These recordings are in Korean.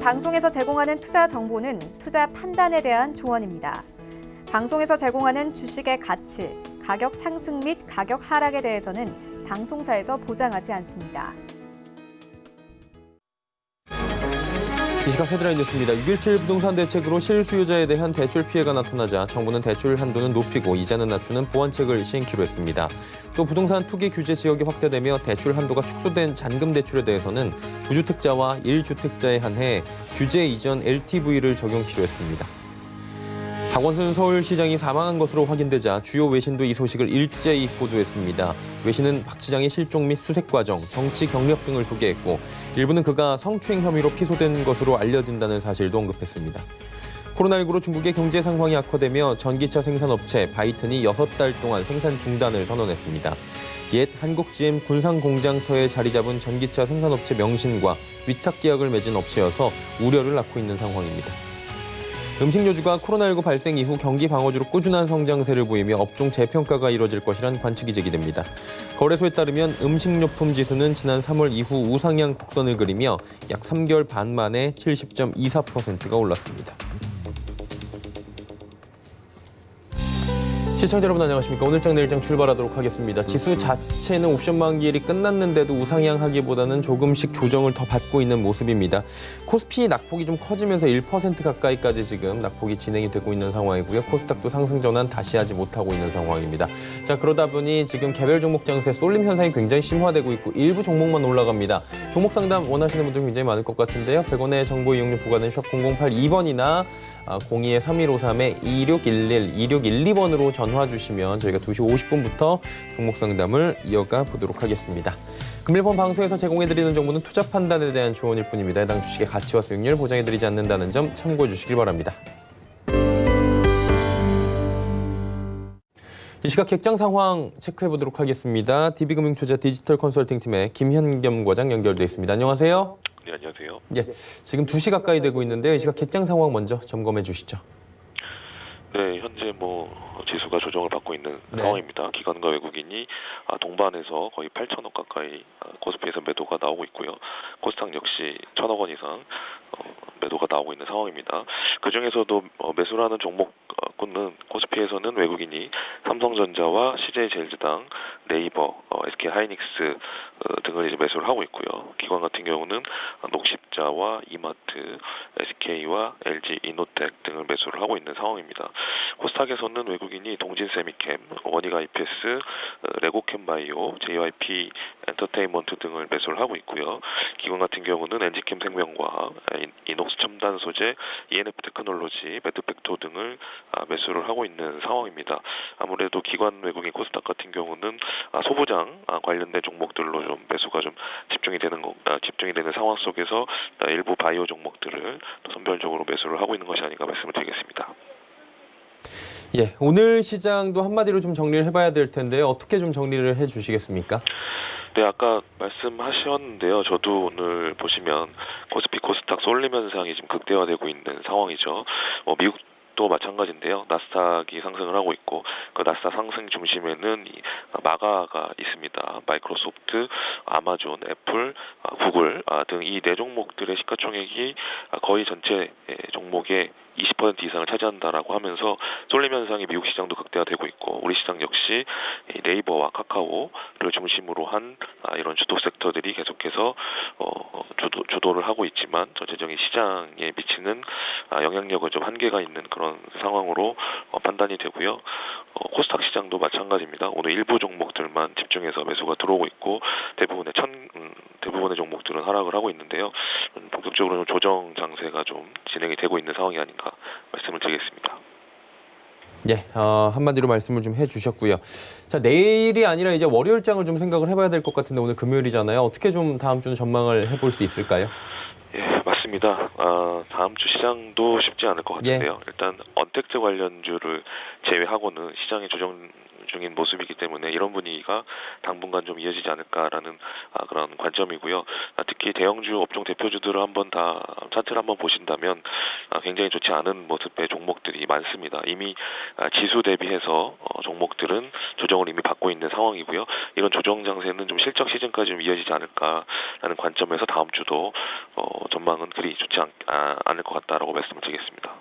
방송에서 제공하는 투자 정보는 투자 판단에 대한 조언입니다. 방송에서 제공하는 주식의 가치, 가격 상승 및 가격 하락에 대해서는 방송사에서 보장하지 않습니다. 이 시각 헤드라인 뉴스입니다. 6.17 부동산 대책으로 실수요자에 대한 대출 피해가 나타나자 정부는 대출 한도는 높이고 이자는 낮추는 보완책을 시행키로 했습니다. 또 부동산 투기 규제 지역이 확대되며 대출 한도가 축소된 잔금 대출에 대해서는 무주택자와 1주택자에 한해 규제 이전 LTV를 적용키로 했습니다. 박원순 서울시장이 사망한 것으로 확인되자 주요 외신도 이 소식을 일제히 보도했습니다. 외신은 박 시장의 실종 및 수색 과정, 정치 경력 등을 소개했고 일부는 그가 성추행 혐의로 피소된 것으로 알려진다는 사실도 언급했습니다. 코로나19로 중국의 경제 상황이 악화되며 전기차 생산업체 바이튼이 6달 동안 생산 중단을 선언했습니다. 옛 한국 GM 군산공장터에 자리 잡은 전기차 생산업체 명신과 위탁 계약을 맺은 업체여서 우려를 낳고 있는 상황입니다. 음식료주가 코로나19 발생 이후 경기 방어주로 꾸준한 성장세를 보이며 업종 재평가가 이뤄질 것이란 관측이 제기됩니다. 거래소에 따르면 음식료품 지수는 지난 3월 이후 우상향 곡선을 그리며 약 3개월 반 만에 70.24%가 올랐습니다. 시청자 여러분 안녕하십니까. 오늘장 내일장 출발하도록 하겠습니다. 지수 자체는 옵션 만기일이 끝났는데도 우상향하기보다는 조금씩 조정을 더 받고 있는 모습입니다. 코스피 낙폭이 좀 커지면서 1% 가까이까지 지금 낙폭이 진행이 되고 있는 상황이고요. 코스닥도 상승 전환 다시 하지 못하고 있는 상황입니다. 자, 그러다 보니 지금 개별 종목 장세 쏠림 현상이 굉장히 심화되고 있고 일부 종목만 올라갑니다. 종목 상담 원하시는 분들 굉장히 많을 것 같은데요. 100원의 정보 이용료 부과는 샵 0082번이나 02-3153-2611, 2612번으로 전화 주시면 저희가 2시 50분부터 종목 상담을 이어가 보도록 하겠습니다. 금일본 방송에서 제공해드리는 정보는 투자 판단에 대한 조언일 뿐입니다. 해당 주식의 가치와 수익률 보장해드리지 않는다는 점 참고해 주시길 바랍니다. 이 시각 객장 상황 체크해 보도록 하겠습니다. DB금융투자 디지털 컨설팅팀의 김현겸 과장 연결돼 있습니다. 안녕하세요. 네, 안녕하세요. 예, 지금 2시 가까이 되고 있는데요. 이 시각 객장 상황 먼저 점검해 주시죠. 네, 현재 지수가 조정을 받고 있는 상황입니다. 기관과 외국인이 동반해서 거의 8천억 가까이 코스피에서 매도가 나오고 있고요. 코스닥 역시 1,000억 원 이상 매도가 나오고 있는 상황입니다. 그중에서도 매수를 하는 종목군은 코스피에서는 외국인이 삼성전자와 CJ제일제당, 네이버, SK하이닉스 등을 이제 매수를 하고 있고요. 기관 같은 경우는 녹십자와 이마트, SK와 LG이노텍 등을 매수를 하고 있는 상황입니다. 코스닥에서는 외국인이 동진세미캠, 원익IPS, 레고캠바이오, JYP 엔터테인먼트 등을 매수를 하고 있고요. 기관 같은 경우는 엔지캠 생명과학, 이녹스 첨단 소재, ENF 테크놀로지, 매드팩토 등을 매수를 하고 있는 상황입니다. 아무래도 기관 외국인 코스닥 같은 경우는 소부장 관련된 종목들로 좀 매수가 좀 집중이 되는 상황 속에서 일부 바이오 종목들을 선별적으로 매수를 하고 있는 것이 아닌가 말씀을 드리겠습니다. 예, 오늘 시장도 한마디로 좀 정리를 해봐야 될 텐데요. 어떻게 좀 정리를 해주시겠습니까? 네, 아까 말씀하셨는데요. 저도 오늘 보시면 코스피, 코스닥 쏠림 현상이 지금 극대화되고 있는 상황이죠. 미국도 마찬가지인데요. 나스닥이 상승을 하고 있고 그 나스닥 상승 중심에는 마가가 있습니다. 마이크로소프트, 아마존, 애플, 구글 등 이 네 종목들의 시가총액이 거의 전체 종목의 20% 이상을 차지한다라고 하면서 쏠림 현상이 미국 시장도 극대화되고 있고 우리 시장 역시 네이버와 카카오를 중심으로 한 이런 주도 섹터들이 계속해서 주도를 하고 있지만 전체적인 시장에 미치는 영향력은 좀 한계가 있는 그런 상황으로 판단이 되고요. 코스닥 시장도 마찬가지입니다. 오늘 일부 종목들만 집중해서 매수가 들어오고 있고 대부분의 종목들은 하락을 하고 있는데요. 본격적으로 조정 장세가 좀 진행이 되고 있는 상황이 아닌가 말씀을 드리겠습니다. 예, 한마디로 말씀을 좀 해주셨고요. 자, 내일이 아니라 이제 월요일장을 좀 생각을 해봐야 될 것 같은데 오늘 금요일이잖아요. 어떻게 좀 다음 주는 전망을 해볼 수 있을까요? 예, 맞습니다. 다음 주 시장도 쉽지 않을 것 같은데요. 일단 언택트 관련주를 제외하고는 시장의 조정 중인 모습이기 때문에 이런 분위기가 당분간 좀 이어지지 않을까라는 그런 관점이고요. 특히 대형주 업종 대표주들을 한번 다 차트를 한번 보신다면 굉장히 좋지 않은 모습의 종목들이 많습니다. 이미 지수 대비해서 종목들은 조정을 이미 받고 있는 상황이고요. 이런 조정 장세는 좀 실적 시즌까지 좀 이어지지 않을까라는 관점에서 다음 주도 전망은 그리 좋지 않을 것 같다라고 말씀을 드리겠습니다.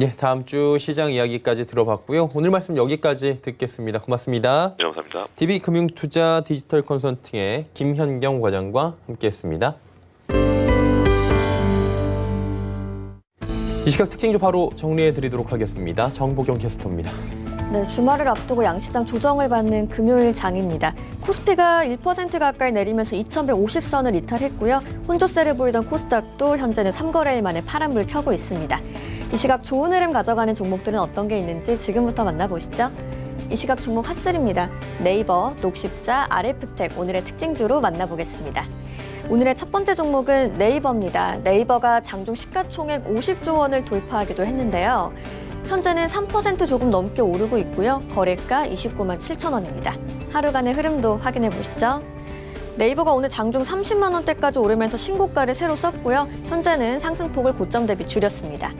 예, 다음 주 시장 이야기까지 들어봤고요. 오늘 말씀 여기까지 듣겠습니다. 고맙습니다. 네, 감사합니다. DB금융투자 디지털 컨설팅의 김현경 과장과 함께했습니다. 이 시각 특징주 바로 정리해드리도록 하겠습니다. 정보경 캐스터입니다. 네, 주말을 앞두고 양시장 조정을 받는 금요일 장입니다. 코스피가 1% 가까이 내리면서 2150선을 이탈했고요. 혼조세를 보이던 코스닥도 현재는 3거래일 만에 파란불 켜고 있습니다. 이 시각 좋은 흐름 가져가는 종목들은 어떤 게 있는지 지금부터 만나보시죠. 이 시각 종목 핫3입니다. 네이버, 녹십자, RF텍 오늘의 특징주로 만나보겠습니다. 오늘의 첫 번째 종목은 네이버입니다. 네이버가 장중 시가총액 50조 원을 돌파하기도 했는데요. 현재는 3% 조금 넘게 오르고 있고요. 거래가 29만 7천 원입니다. 하루간의 흐름도 확인해 보시죠. 네이버가 오늘 장중 30만 원대까지 오르면서 신고가를 새로 썼고요. 현재는 상승폭을 고점 대비 줄였습니다.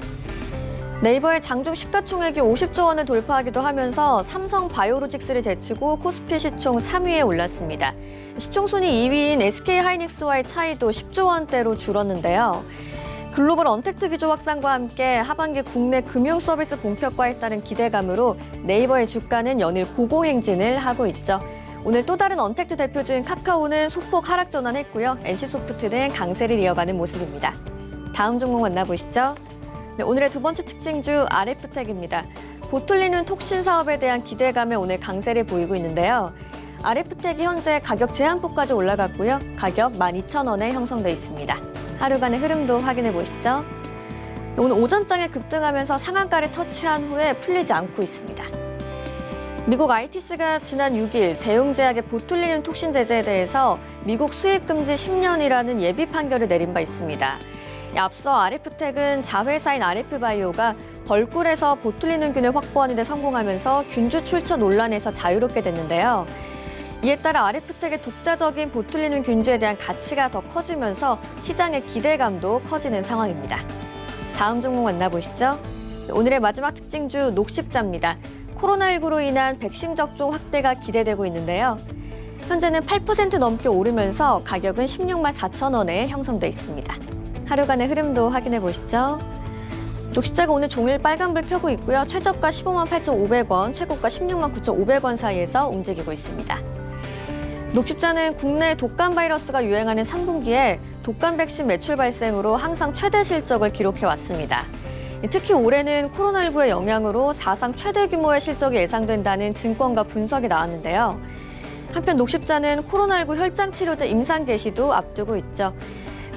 네이버의 장중 시가총액이 50조 원을 돌파하기도 하면서 삼성 바이오로직스를 제치고 코스피 시총 3위에 올랐습니다. 시총순위 2위인 SK하이닉스와의 차이도 10조 원대로 줄었는데요. 글로벌 언택트 기조 확산과 함께 하반기 국내 금융 서비스 본격화에 따른 기대감으로 네이버의 주가는 연일 고공행진을 하고 있죠. 오늘 또 다른 언택트 대표주인 카카오는 소폭 하락 전환했고요. NC소프트는 강세를 이어가는 모습입니다. 다음 종목 만나보시죠. 네, 오늘의 두 번째 특징주 RF텍입니다. 보틀리는 톡신 사업에 대한 기대감에 오늘 강세를 보이고 있는데요. RF텍이 현재 가격 제한폭까지 올라갔고요. 가격 12,000원에 형성돼 있습니다. 하루간의 흐름도 확인해 보시죠. 오늘 오전장에 급등하면서 상한가를 터치한 후에 풀리지 않고 있습니다. 미국 ITC가 지난 6일 대웅제약의 보툴리눔 톡신 제재에 대해서 미국 수입 금지 10년이라는 예비 판결을 내린 바 있습니다. 앞서 RF텍은 자회사인 RF바이오가 벌꿀에서 보툴리눔균을 확보하는 데 성공하면서 균주 출처 논란에서 자유롭게 됐는데요. 이에 따라 RF텍의 독자적인 보툴리눔 균주에 대한 가치가 더 커지면서 시장의 기대감도 커지는 상황입니다. 다음 종목 만나보시죠. 오늘의 마지막 특징주 녹십자입니다. 코로나19로 인한 백신 접종 확대가 기대되고 있는데요. 현재는 8% 넘게 오르면서 가격은 16만 4천 원에 형성돼 있습니다. 하루간의 흐름도 확인해 보시죠. 녹십자가 오늘 종일 빨간불 켜고 있고요. 최저가 15만 8,500원, 최고가 16만 9,500원 사이에서 움직이고 있습니다. 녹십자는 국내 독감 바이러스가 유행하는 3분기에 독감 백신 매출 발생으로 항상 최대 실적을 기록해 왔습니다. 특히 올해는 코로나19의 영향으로 사상 최대 규모의 실적이 예상된다는 증권가 분석이 나왔는데요. 한편 녹십자는 코로나19 혈장 치료제 임상 개시도 앞두고 있죠.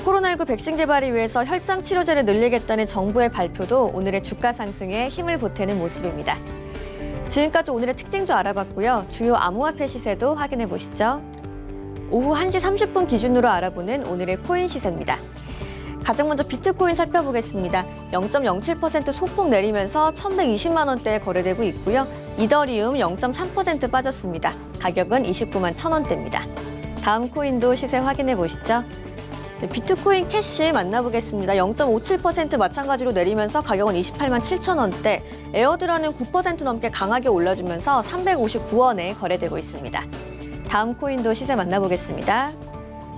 코로나19 백신 개발을 위해서 혈장 치료제를 늘리겠다는 정부의 발표도 오늘의 주가 상승에 힘을 보태는 모습입니다. 지금까지 오늘의 특징주 알아봤고요. 주요 암호화폐 시세도 확인해 보시죠. 오후 1시 30분 기준으로 알아보는 오늘의 코인 시세입니다. 가장 먼저 비트코인 살펴보겠습니다. 0.07% 소폭 내리면서 1,120만 원대에 거래되고 있고요. 이더리움 0.3% 빠졌습니다. 가격은 29만 1,000원대입니다. 다음 코인도 시세 확인해 보시죠. 네, 비트코인 캐시 만나보겠습니다. 0.57% 마찬가지로 내리면서 가격은 28만 7천 원대, 에어드라는 9% 넘게 강하게 올라주면서 359원에 거래되고 있습니다. 다음 코인도 시세 만나보겠습니다.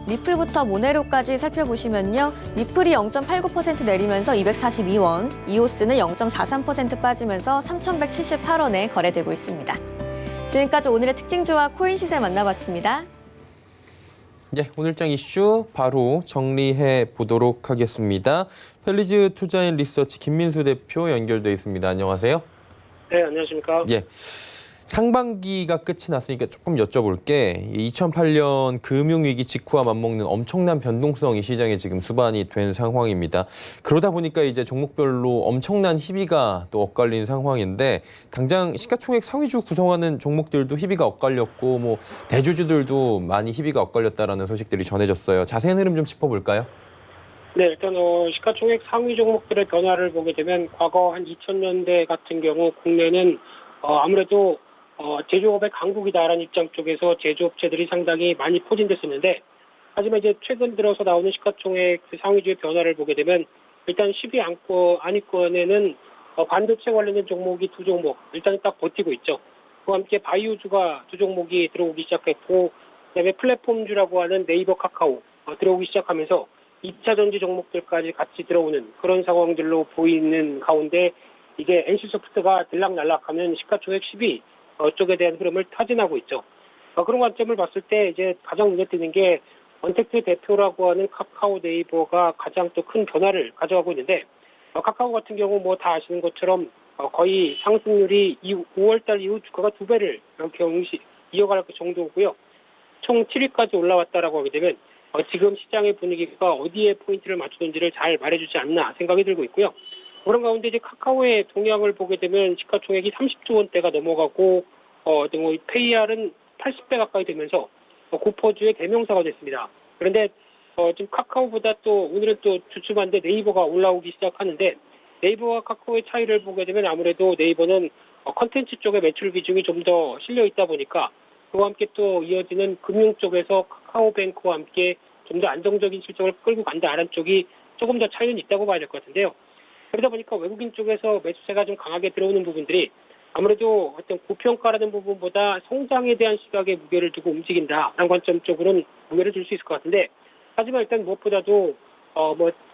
리플부터 모네로까지 살펴보시면요. 리플이 0.89% 내리면서 242원, 이오스는 0.43% 빠지면서 3,178원에 거래되고 있습니다. 지금까지 오늘의 특징주와 코인 시세 만나봤습니다. 예, 오늘장 이슈 바로 정리해 보도록 하겠습니다. 펠리즈 투자인 리서치 김민수 대표 연결돼 있습니다. 안녕하세요. 네, 안녕하십니까. 예, 상반기가 끝이 났으니까 조금 여쭤볼게. 2008년 금융위기 직후와 맞먹는 엄청난 변동성이 시장에 지금 수반이 된 상황입니다. 그러다 보니까 이제 종목별로 엄청난 희비가 또 엇갈린 상황인데 당장 시가총액 상위주 구성하는 종목들도 희비가 엇갈렸고 뭐 대주주들도 많이 희비가 엇갈렸다라는 소식들이 전해졌어요. 자세한 흐름 좀 짚어볼까요? 네, 일단 시가총액 상위 종목들의 변화를 보게 되면 과거 한 2000년대 같은 경우 국내는 아무래도 제조업의 강국이다라는 입장 쪽에서 제조업체들이 상당히 많이 포진됐었는데, 하지만 이제 최근 들어서 나오는 시가총액 상위주의 변화를 보게 되면 일단 10위 안위권에는 반도체 관련된 종목이 두 종목 일단 딱 버티고 있죠. 그와 함께 바이오주가 두 종목이 들어오기 시작했고, 그다음에 플랫폼주라고 하는 네이버, 카카오 들어오기 시작하면서 2차 전지 종목들까지 같이 들어오는 그런 상황들로 보이는 가운데, 이게 NC소프트가 들락날락하면 시가총액 10위 쪽에 대한 흐름을 타진하고 있죠. 그런 관점을 봤을 때 이제 가장 눈에 띄는 게 언택트 대표라고 하는 카카오, 네이버가 가장 또 큰 변화를 가져가고 있는데, 카카오 같은 경우 뭐 다 아시는 것처럼 거의 상승률이 5월달 이후 주가가 2배를 이렇게 이어갈 정도고요. 총 7위까지 올라왔다라고 하게 되면 지금 시장의 분위기가 어디에 포인트를 맞추는지를 잘 말해주지 않나 생각이 들고 있고요. 그런 가운데 이제 카카오의 동향을 보게 되면 시가총액이 30조 원대가 넘어가고 PER은 80배 가까이 되면서 고퍼주의 대명사가 됐습니다. 그런데 지금 카카오보다 또 오늘은 또 주춤한데 네이버가 올라오기 시작하는데, 네이버와 카카오의 차이를 보게 되면 아무래도 네이버는 컨텐츠 쪽의 매출 비중이 좀 더 실려 있다 보니까 그와 함께 또 이어지는 금융 쪽에서 카카오뱅크와 함께 좀 더 안정적인 실적을 끌고 간다라는 쪽이 조금 더 차이는 있다고 봐야 될 것 같은데요. 그러다 보니까 외국인 쪽에서 매수세가 좀 강하게 들어오는 부분들이 아무래도 어떤 고평가라는 부분보다 성장에 대한 시각에 무게를 두고 움직인다라는 관점 쪽으로는 무게를 줄 수 있을 것 같은데, 하지만 일단 무엇보다도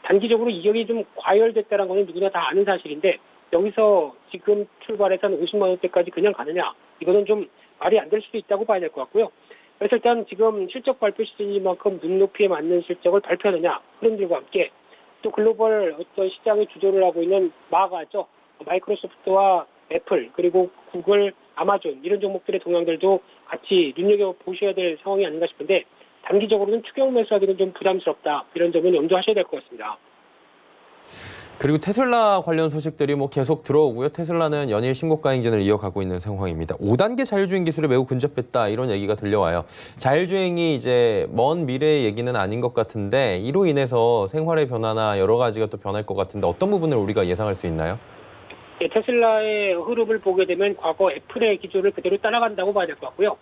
단기적으로 이격이 좀 과열됐다는 거는 누구나 다 아는 사실인데, 여기서 지금 출발해서 한 50만 원대까지 그냥 가느냐, 이거는 좀 말이 안 될 수도 있다고 봐야 될 것 같고요. 그래서 일단 지금 실적 발표 시즌이만큼 눈높이에 맞는 실적을 발표하느냐, 흐름들과 함께 또 글로벌 어떤 시장의 주도를 하고 있는 마가죠. 마이크로소프트와 애플, 그리고 구글, 아마존 이런 종목들의 동향들도 같이 눈여겨보셔야 될 상황이 아닌가 싶은데, 단기적으로는 추격 매수하기는 좀 부담스럽다, 이런 점은 염두하셔야 될 것 같습니다. 그리고 테슬라 관련 소식들이 계속 들어오고요. 테슬라는 연일 신고가 행진을 이어가고 있는 상황입니다. 5단계 자율주행 기술에 매우 근접했다, 이런 얘기가 들려와요. 자율주행이 이제 먼 미래의 얘기는 아닌 것 같은데, 이로 인해서 생활의 변화나 여러 가지가 또 변할 것 같은데 어떤 부분을 우리가 예상할 수 있나요? 테슬라의 흐름을 보게 되면 과거 애플의 기조를 그대로 따라간다고 봐야 될 것 같고요.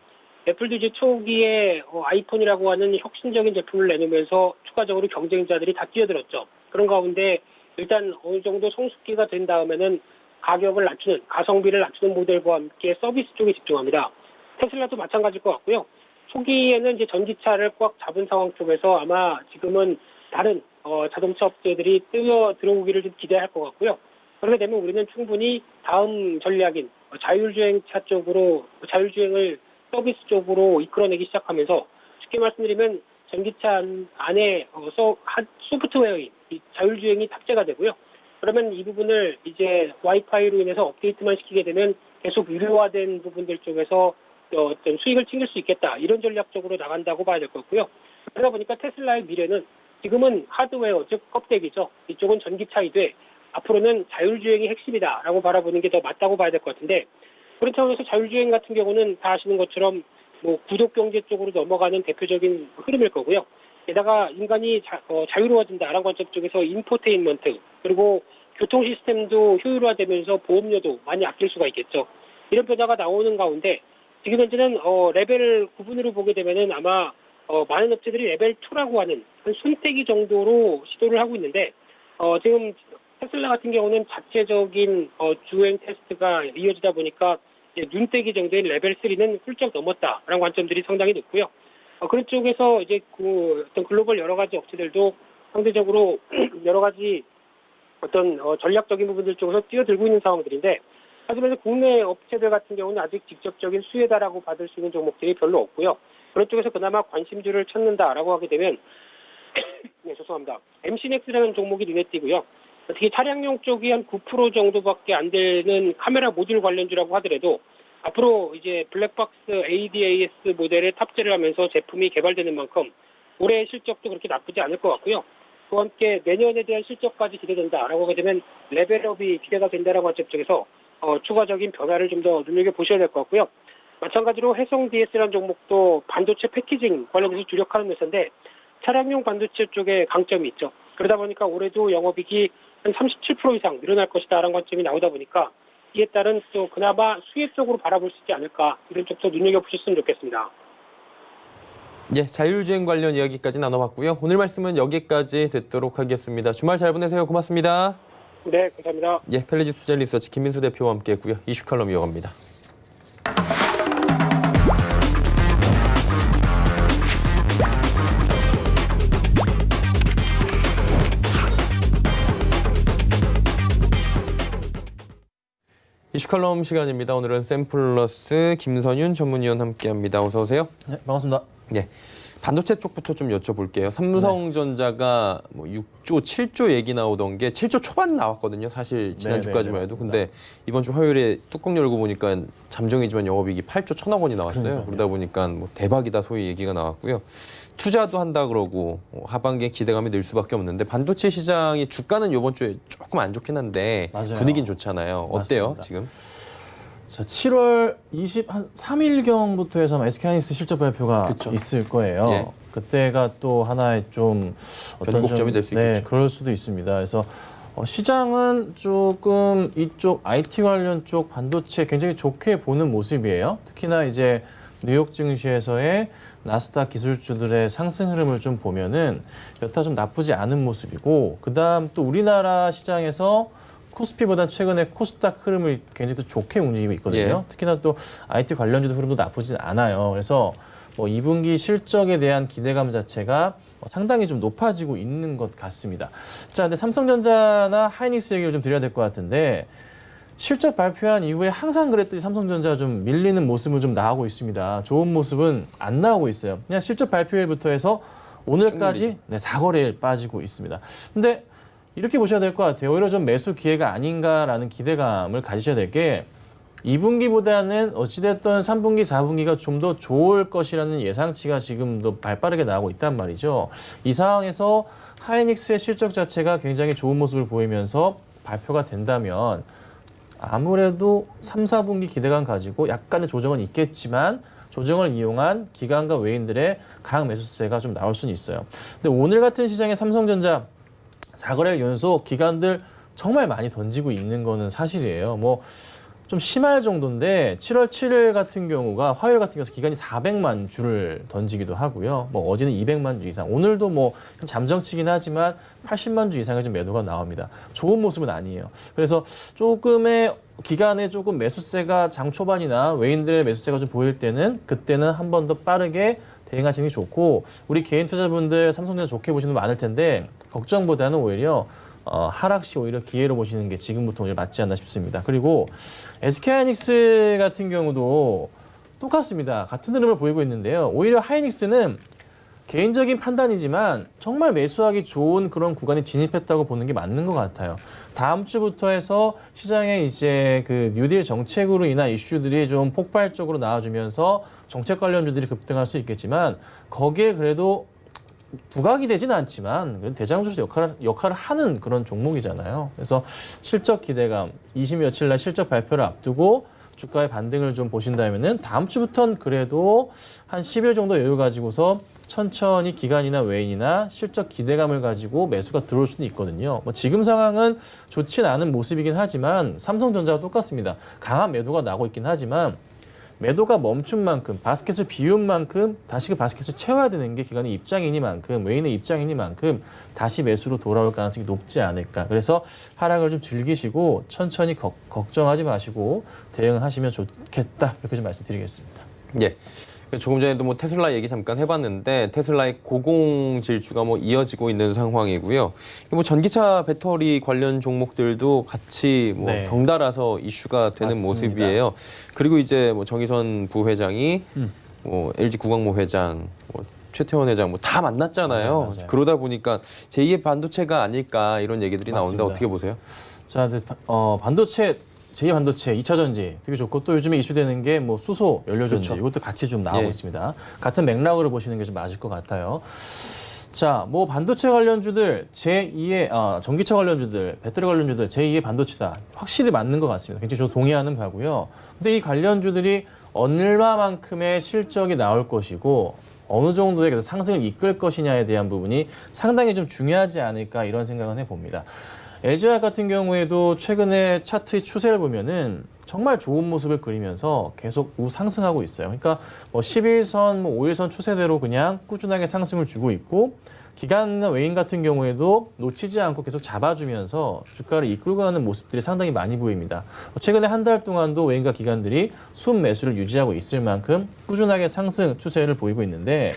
애플도 이제 초기에 아이폰이라고 하는 혁신적인 제품을 내놓으면서 추가적으로 경쟁자들이 다 뛰어들었죠. 그런 가운데 일단 어느 정도 성숙기가 된 다음에는 가격을 낮추는, 가성비를 낮추는 모델과 함께 서비스 쪽에 집중합니다. 테슬라도 마찬가지일 것 같고요. 초기에는 이제 전기차를 꽉 잡은 상황 쪽에서 아마 지금은 다른 자동차 업체들이 뛰어 들어오기를 좀 기대할 것 같고요. 그렇게 되면 우리는 충분히 다음 전략인 자율주행차 쪽으로, 자율주행을 서비스 쪽으로 이끌어내기 시작하면서, 쉽게 말씀드리면 전기차 안에 소프트웨어인 자율주행이 탑재가 되고요. 그러면 이 부분을 이제 와이파이로 인해서 업데이트만 시키게 되면 계속 유료화된 부분들 쪽에서 어떤 수익을 챙길 수 있겠다, 이런 전략적으로 나간다고 봐야 될 것 같고요. 그러다 보니까 테슬라의 미래는 지금은 하드웨어, 즉 껍데기죠. 이쪽은 전기차이되 앞으로는 자율주행이 핵심이다라고 바라보는 게 더 맞다고 봐야 될 것 같은데, 그런 차원에서 자율주행 같은 경우는 다 아시는 것처럼 구독경제 쪽으로 넘어가는 대표적인 흐름일 거고요. 게다가 인간이 자유로워진다라는 관점 쪽에서 인포테인먼트, 그리고 교통 시스템도 효율화되면서 보험료도 많이 아낄 수가 있겠죠. 이런 변화가 나오는 가운데 지금 현재는 레벨 구분으로 보게 되면은 아마 많은 업체들이 레벨 2라고 하는 한 손떼기 정도로 시도를 하고 있는데, 지금 테슬라 같은 경우는 자체적인 주행 테스트가 이어지다 보니까 눈떼기 정도인 레벨 3는 훌쩍 넘었다라는 관점들이 상당히 높고요. 그런 쪽에서 이제 어떤 글로벌 여러 가지 업체들도 상대적으로 여러 가지 어떤 전략적인 부분들 쪽에서 뛰어들고 있는 상황들인데, 하지만 국내 업체들 같은 경우는 아직 직접적인 수혜다라고 받을 수 있는 종목들이 별로 없고요. 그런 쪽에서 그나마 관심주를 찾는다라고 하게 되면 네, 죄송합니다. MC넥스라는 종목이 눈에 띄고요. 특히 차량용 쪽이 한 9% 정도밖에 안 되는 카메라 모듈 관련주라고 하더라도 앞으로 이제 블랙박스 ADAS 모델에 탑재를 하면서 제품이 개발되는 만큼 올해 실적도 그렇게 나쁘지 않을 것 같고요. 그와 함께 내년에 대한 실적까지 기대된다라고 하게 되면 레벨업이 기대가 된다라고 관점 쪽에서 추가적인 변화를 좀 더 눈여겨보셔야 될 것 같고요. 마찬가지로 해성 DS라는 종목도 반도체 패키징 관련해서 주력하는 회사인데 차량용 반도체 쪽에 강점이 있죠. 그러다 보니까 올해도 영업이익이 한 37% 이상 늘어날 것이다라는 관점이 나오다 보니까 이에 따른 또 그나마 수혜 쪽으로 바라볼 수 있지 않을까 이런 쪽도 눈여겨보셨으면 좋겠습니다. 예, 자율주행 관련 이야기까지 나눠봤고요. 오늘 말씀은 여기까지 듣도록 하겠습니다. 주말 잘 보내세요. 고맙습니다. 네, 감사합니다. 예, 펠리지 투자 리서치 김민수 대표와 함께했고요. 이슈 칼럼 이어갑니다. 이슈 칼럼 시간입니다. 오늘은 샘플러스 김선윤 전문위원 함께합니다. 어서 오세요. 네, 반갑습니다. 예, 반도체 쪽부터 좀 여쭤볼게요. 삼성전자가 뭐 6조, 7조 얘기 나오던 게 7조 초반 나왔거든요. 사실 지난주까지만 해도. 근데 이번 주 화요일에 뚜껑 열고 보니까 잠정이지만 영업이익이 8조 1천억 원이 나왔어요. 그러니까요. 그러다 보니까 뭐 대박이다 소위 얘기가 나왔고요. 투자도 한다 그러고 하반기에 기대감이 늘 수밖에 없는데 반도체 시장이 주가는 이번 주에 조금 안 좋긴 한데 맞아요. 분위기는 좋잖아요. 어때요, 맞습니다. 지금? 자, 7월 23일경부터 해서 아마 SK하이닉스 실적 발표가 그쵸. 있을 거예요. 예. 그때가 또 하나의 좀 변곡점이 될 수 네, 있겠죠. 그럴 수도 있습니다. 그래서 시장은 조금 이쪽 IT 관련 쪽 반도체 굉장히 좋게 보는 모습이에요. 특히나 이제 뉴욕 증시에서의 나스닥 기술주들의 상승 흐름을 좀 보면은 여타 좀 나쁘지 않은 모습이고, 그다음 또 우리나라 시장에서 코스피보다 최근에 코스닥 흐름을 굉장히 또 좋게 움직이고 있거든요. 예. 특히나 또 IT 관련주도 흐름도 나쁘진 않아요. 그래서 뭐 2분기 실적에 대한 기대감 자체가 상당히 좀 높아지고 있는 것 같습니다. 자, 근데 삼성전자나 하이닉스 얘기를 좀 드려야 될 것 같은데, 실적 발표한 이후에 항상 그랬듯이 삼성전자 좀 밀리는 모습을 좀 나오고 있습니다. 좋은 모습은 안 나오고 있어요. 그냥 실적 발표일부터 해서 오늘까지 4거래일 빠지고 있습니다. 근데 이렇게 보셔야 될 것 같아요. 오히려 좀 매수 기회가 아닌가라는 기대감을 가지셔야 될 게, 2분기보다는 어찌됐든 3분기, 4분기가 좀 더 좋을 것이라는 예상치가 지금도 발빠르게 나오고 있단 말이죠. 이 상황에서 하이닉스의 실적 자체가 굉장히 좋은 모습을 보이면서 발표가 된다면 아무래도 3, 4분기 기대감 가지고 약간의 조정은 있겠지만 조정을 이용한 기관과 외인들의 강 매수세가 좀 나올 수는 있어요. 근데 오늘 같은 시장에 삼성전자 4거래일 연속 기관들 정말 많이 던지고 있는 거는 사실이에요. 뭐 좀 심할 정도인데 7월 7일 같은 경우가 화요일 같은 경우서 기관이 400만 주를 던지기도 하고요. 뭐 어제는 200만 주 이상. 오늘도 뭐 잠정치긴 하지만 80만 주 이상의 좀 매도가 나옵니다. 좋은 모습은 아니에요. 그래서 조금의 기간에 조금 매수세가 장 초반이나 외인들의 매수세가 좀 보일 때는 그때는 한 번 더 빠르게 대응하시는 게 좋고, 우리 개인 투자분들 삼성전자 좋게 보시는 분 많을 텐데 걱정보다는 오히려 하락시 오히려 기회로 보시는 게 지금부터 오늘 맞지 않나 싶습니다. 그리고 SK하이닉스 같은 경우도 똑같습니다. 같은 흐름을 보이고 있는데요. 오히려 하이닉스는 개인적인 판단이지만 정말 매수하기 좋은 그런 구간에 진입했다고 보는 게 맞는 것 같아요. 다음 주부터 해서 시장에 이제 그 뉴딜 정책으로 인한 이슈들이 좀 폭발적으로 나와주면서 정책 관련주들이 급등할 수 있겠지만, 거기에 그래도 부각이 되지는 않지만 대장주로서 역할을 하는 그런 종목이잖아요. 그래서 실적 기대감, 20며칠 날 실적 발표를 앞두고 주가의 반등을 좀 보신다면은 다음 주부터는 그래도 한 10일 정도 여유 가지고서 천천히 기관이나 외인이나 실적 기대감을 가지고 매수가 들어올 수는 있거든요. 뭐 지금 상황은 좋지는 않은 모습이긴 하지만 삼성전자와 똑같습니다. 강한 매도가 나고 있긴 하지만 매도가 멈춘 만큼, 바스켓을 비운 만큼 다시 그 바스켓을 채워야 되는 게 기관의 입장이니만큼, 외인의 입장이니만큼 다시 매수로 돌아올 가능성이 높지 않을까. 그래서 하락을 좀 즐기시고 천천히 걱정하지 마시고 대응하시면 좋겠다. 이렇게 좀 말씀드리겠습니다. 예. 조금 전에도 뭐 테슬라 얘기 잠깐 해봤는데 테슬라의 고공질주가 뭐 이어지고 있는 상황이고요. 뭐 전기차 배터리 관련 종목들도 같이 뭐 네. 덩달아서 이슈가 되는 맞습니다. 모습이에요. 그리고 이제 뭐 정의선 부회장이 뭐 LG 구광모 회장, 뭐 최태원 회장 뭐 다 만났잖아요. 맞아요. 그러다 보니까 제2의 반도체가 아닐까 이런 얘기들이 나오는데 맞습니다. 어떻게 보세요? 자, 근데 반도체, 제2반도체, 2차 전지 되게 좋고, 또 요즘에 이슈되는 게 뭐 수소 연료 전지, 그렇죠. 이것도 같이 좀 나오고 예. 있습니다. 같은 맥락으로 보시는 게 좀 맞을 것 같아요. 자, 뭐 반도체 관련주들, 제2의 전기차 관련주들, 배터리 관련주들, 제2의 반도체다. 확실히 맞는 것 같습니다. 굉장히 저 동의하는 바고요. 근데 이 관련주들이 얼마만큼의 실적이 나올 것이고 어느 정도의 그래서 상승을 이끌 것이냐에 대한 부분이 상당히 좀 중요하지 않을까 이런 생각은 해봅니다. LG화학 같은 경우에도 최근에 차트의 추세를 보면은 정말 좋은 모습을 그리면서 계속 우상승하고 있어요. 그러니까 뭐 11선, 뭐 5일선 추세대로 그냥 꾸준하게 상승을 주고 있고 기관 외인 같은 경우에도 놓치지 않고 계속 잡아주면서 주가를 이끌고 가는 모습들이 상당히 많이 보입니다. 최근에 한 달 동안도 외인과 기관들이 순 매수를 유지하고 있을 만큼 꾸준하게 상승 추세를 보이고 있는데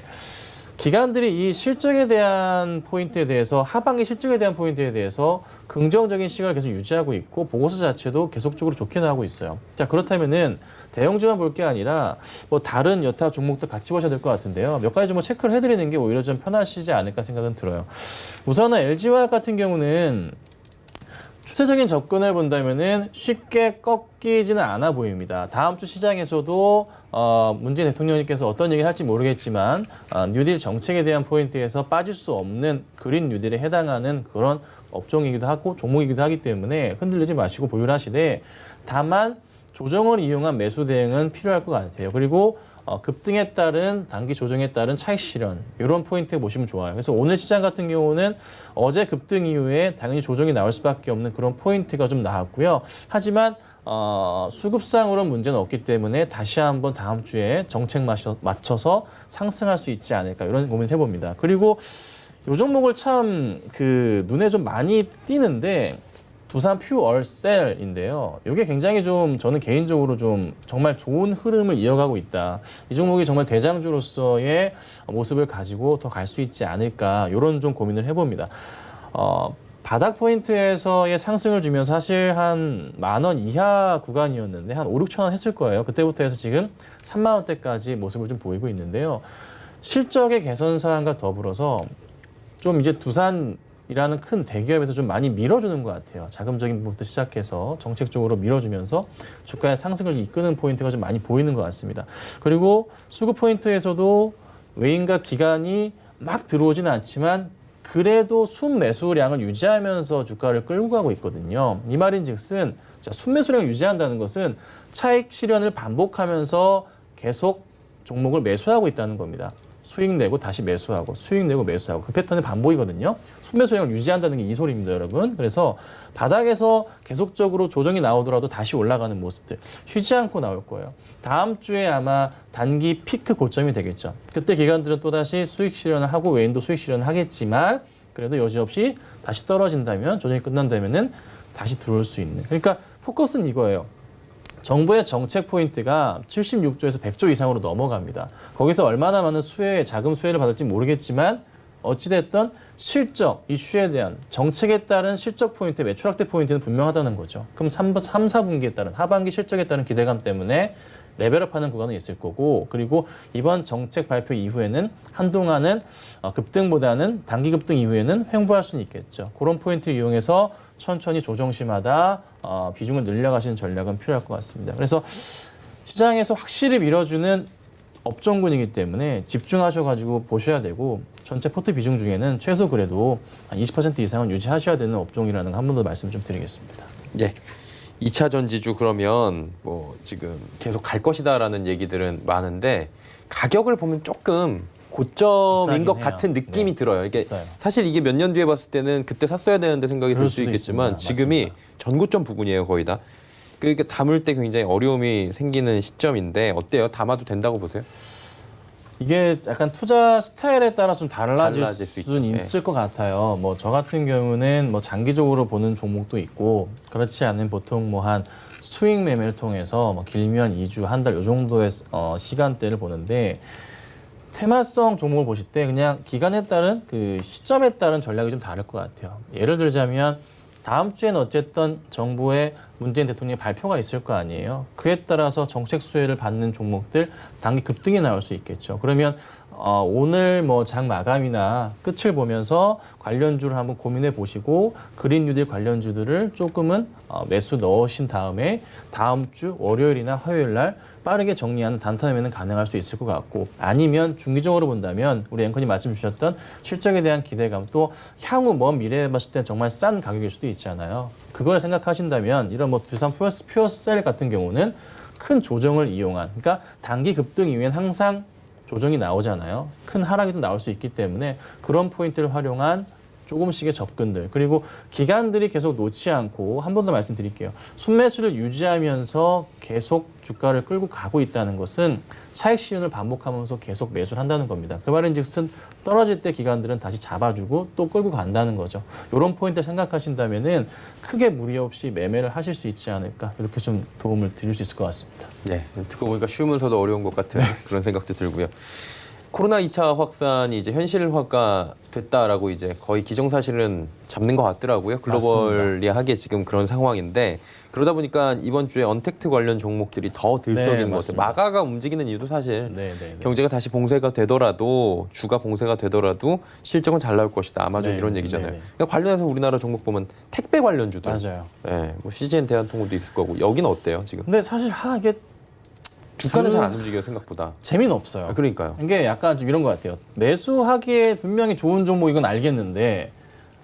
기관들이 이 실적에 대한 포인트에 대해서 하반기 실적에 대한 포인트에 대해서 긍정적인 시각을 계속 유지하고 있고 보고서 자체도 계속적으로 좋게 나오고 있어요. 자, 그렇다면은 대형주만 볼 게 아니라 뭐 다른 여타 종목도 같이 보셔야 될 것 같은데요. 몇 가지 좀 체크를 해드리는 게 오히려 좀 편하시지 않을까 생각은 들어요. 우선은 LG화학 같은 경우는 추세적인 접근을 본다면은 쉽게 꺾이지는 않아 보입니다. 다음 주 시장에서도 문재인 대통령님께서 어떤 얘기를 할지 모르겠지만 뉴딜 정책에 대한 포인트에서 빠질 수 없는 그린 뉴딜에 해당하는 그런 업종이기도 하고 종목이기도 하기 때문에 흔들리지 마시고 보유하시되 다만 조정을 이용한 매수 대응은 필요할 것 같아요. 그리고 급등에 따른 단기 조정에 따른 차익 실현 이런 포인트 보시면 좋아요. 그래서 오늘 시장 같은 경우는 어제 급등 이후에 당연히 조정이 나올 수밖에 없는 그런 포인트가 좀 나왔고요. 하지만 수급상으로 문제는 없기 때문에 다시 한번 다음 주에 정책 맞춰서 상승할 수 있지 않을까 이런 고민을 해봅니다. 그리고 이 종목을 참 눈에 좀 많이 띄는데 두산 퓨얼셀인데요. 이게 굉장히 좀 저는 개인적으로 좀 정말 좋은 흐름을 이어가고 있다. 이 종목이 정말 대장주로서의 모습을 가지고 더 갈 수 있지 않을까 이런 좀 고민을 해봅니다. 바닥 포인트에서의 상승을 주면 사실 한 10,000원 이하 구간이었는데 한 5, 6천 원 했을 거예요. 그때부터 해서 지금 3만 원대까지 모습을 좀 보이고 있는데요. 실적의 개선 사항과 더불어서 좀 이제 두산이라는 큰 대기업에서 좀 많이 밀어주는 것 같아요. 자금적인 부분부터 시작해서 정책적으로 밀어주면서 주가의 상승을 이끄는 포인트가 좀 많이 보이는 것 같습니다. 그리고 수급 포인트에서도 외인과 기관이 막 들어오지는 않지만 그래도 순매수량을 유지하면서 주가를 끌고 가고 있거든요. 이 말인즉슨 순매수량을 유지한다는 것은 차익 실현을 반복하면서 계속 종목을 매수하고 있다는 겁니다. 수익 내고 다시 매수하고 수익 내고 매수하고 그 패턴의 반복이거든요. 순매수량을 유지한다는 게 이 소리입니다, 여러분. 그래서 바닥에서 계속적으로 조정이 나오더라도 다시 올라가는 모습들 쉬지 않고 나올 거예요. 다음 주에 아마 단기 피크 고점이 되겠죠. 그때 기관들은 또다시 수익 실현을 하고 외인도 수익 실현을 하겠지만 그래도 여지없이 다시 떨어진다면 조정이 끝난다면은 다시 들어올 수 있는. 그러니까 포커스는 이거예요. 정부의 정책 포인트가 76조에서 100조 이상으로 넘어갑니다. 거기서 얼마나 많은 자금 수혜를 받을지 모르겠지만 어찌됐든 실적 이슈에 대한 정책에 따른 실적 포인트, 매출 확대 포인트는 분명하다는 거죠. 그럼 3, 4분기에 따른 하반기 실적에 따른 기대감 때문에 레벨업하는 구간은 있을 거고 그리고 이번 정책 발표 이후에는 한동안은 급등보다는 단기 급등 이후에는 횡보할 수는 있겠죠. 그런 포인트를 이용해서 천천히 조정시마다 비중을 늘려가시는 전략은 필요할 것 같습니다. 그래서 시장에서 확실히 밀어주는 업종군이기 때문에 집중하셔가지고 보셔야 되고 전체 포트 비중 중에는 최소 그래도 한 20% 이상은 유지하셔야 되는 업종이라는 거 한 번 더 말씀 좀 드리겠습니다. 예. 2차 전지주 그러면 뭐 지금 계속 갈 것이다라는 얘기들은 많은데 가격을 보면 조금 고점인 것 해요. 같은 느낌이 네. 들어요. 이게 비싸요. 사실 이게 몇 년 뒤에 봤을 때는 그때 샀어야 되는데 생각이 들 그럴 수 수도 있겠지만 있습니다. 지금이 맞습니다. 전고점 부근이에요, 거의 다. 그러니까 담을 때 굉장히 어려움이 생기는 시점인데 어때요? 담아도 된다고 보세요? 이게 약간 투자 스타일에 따라 좀 달라질 달라질 수 수는 있죠. 있을 것 같아요. 뭐 저 같은 경우는 뭐 장기적으로 보는 종목도 있고 그렇지 않은 보통 뭐 한 수익 매매를 통해서 뭐 길면 2주, 한 달 요 정도의 시간대를 보는데 테마성 종목을 보실 때 그냥 기간에 따른 그 시점에 따른 전략이 좀 다를 것 같아요. 예를 들자면 다음 주에는 어쨌든 정부의 문재인 대통령의 발표가 있을 거 아니에요. 그에 따라서 정책 수혜를 받는 종목들 단기 급등이 나올 수 있겠죠. 그러면 오늘 뭐 장 마감이나 끝을 보면서 관련주를 한번 고민해 보시고 그린 뉴딜 관련주들을 조금은 매수 넣으신 다음에 다음 주 월요일이나 화요일 날 빠르게 정리하는 단타 매매는 가능할 수 있을 것 같고 아니면 중기적으로 본다면 우리 앵커님 말씀 주셨던 실적에 대한 기대감 또 향후 먼 미래에 봤을 때 정말 싼 가격일 수도 있잖아요. 그걸 생각하신다면 이런 뭐 두산 퓨어셀 같은 경우는 큰 조정을 이용한 그러니까 단기 급등 이후엔 항상 조정이 나오잖아요. 큰 하락이 또 나올 수 있기 때문에 그런 포인트를 활용한 조금씩의 접근들 그리고 기관들이 계속 놓지 않고 한 번 더 말씀드릴게요. 순매수를 유지하면서 계속 주가를 끌고 가고 있다는 것은 차익 시윤을 반복하면서 계속 매수를 한다는 겁니다. 그 말인즉슨 떨어질 때 기관들은 다시 잡아주고 또 끌고 간다는 거죠. 이런 포인트 생각하신다면은 크게 무리 없이 매매를 하실 수 있지 않을까 이렇게 좀 도움을 드릴 수 있을 것 같습니다. 네, 듣고 보니까 쉬우면서도 어려운 것 같은 그런 생각도 들고요. 코로나 2차 확산이 이제 현실화가 됐다라고 이제 거의 기정사실은 잡는 것 같더라고요. 글로벌리하게 지금 그런 상황인데 그러다 보니까 이번 주에 언택트 관련 종목들이 더 들썩이는 것 같아요. 마가가 움직이는 이유도 사실 경제가 다시 봉쇄가 되더라도 주가 봉쇄가 되더라도 실적은 잘 나올 것이다. 아마존 이런 얘기잖아요. 그러니까 관련해서 우리나라 종목 보면 택배 관련주도 맞아요. 네, 뭐 CGN 대한통운도 있을 거고 여기는 어때요 지금? 근데 사실 이게 주가는 잘 안 움직여요 생각보다. 재미는 없어요. 그러니까요. 이게 약간 좀 이런 것 같아요. 매수하기에 분명히 좋은 종목 이건 알겠는데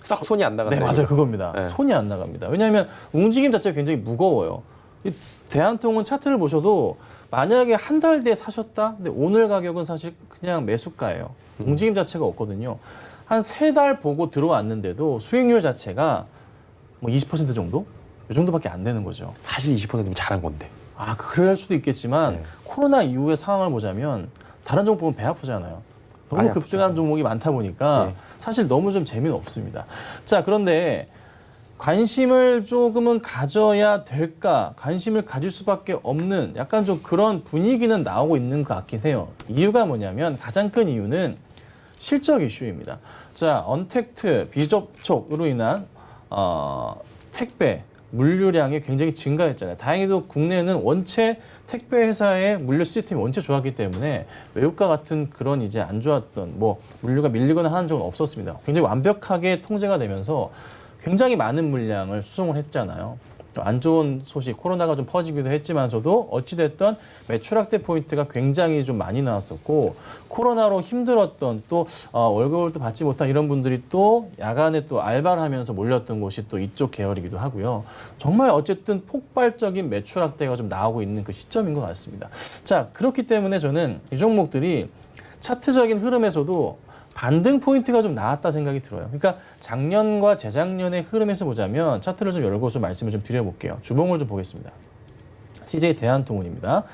싹 손이 안 나간다. 네, 맞아요. 그겁니다. 네. 손이 안 나갑니다. 왜냐하면 움직임 자체가 굉장히 무거워요. 이 대한통운 차트를 보셔도 만약에 한 달 뒤에 사셨다? 근데 오늘 가격은 사실 그냥 매수가예요. 움직임 자체가 없거든요. 한 3달 보고 들어왔는데도 수익률 자체가 뭐 20% 정도? 이 정도밖에 안 되는 거죠. 사실 20%면 잘한 건데. 아, 그럴 수도 있겠지만 코로나 이후의 상황을 보자면 다른 종목은 배 아프잖아요. 너무 많이 급등하는 아프죠. 종목이 많다 보니까 사실 너무 좀 재미는 없습니다. 자, 그런데 관심을 조금은 가져야 될까? 관심을 가질 수밖에 없는 약간 좀 그런 분위기는 나오고 있는 것 같긴 해요. 이유가 뭐냐면 가장 큰 이유는 실적 이슈입니다. 자, 언택트, 비접촉으로 인한 택배 물류량이 굉장히 증가했잖아요. 다행히도 국내는 원체 택배 회사의 물류 시스템이 원체 좋았기 때문에 외국과 같은 그런 이제 안 좋았던 뭐 물류가 밀리거나 하는 적은 없었습니다. 굉장히 완벽하게 통제가 되면서 굉장히 많은 물량을 수송을 했잖아요. 안 좋은 소식, 코로나가 좀 퍼지기도 했지만서도 어찌됐든 매출 확대 포인트가 굉장히 좀 많이 나왔었고 코로나로 힘들었던 또 월급을 또 받지 못한 이런 분들이 또 야간에 또 알바를 하면서 몰렸던 곳이 또 이쪽 계열이기도 하고요. 정말 어쨌든 폭발적인 매출 확대가 좀 나오고 있는 그 시점인 것 같습니다. 자, 그렇기 때문에 저는 이 종목들이 차트적인 흐름에서도 반등 포인트가 좀 나왔다 생각이 들어요. 그러니까 작년과 재작년의 흐름에서 보자면 차트를 좀 열고 좀 말씀을 좀 드려볼게요. 주봉을 좀 보겠습니다. CJ 대한통운입니다.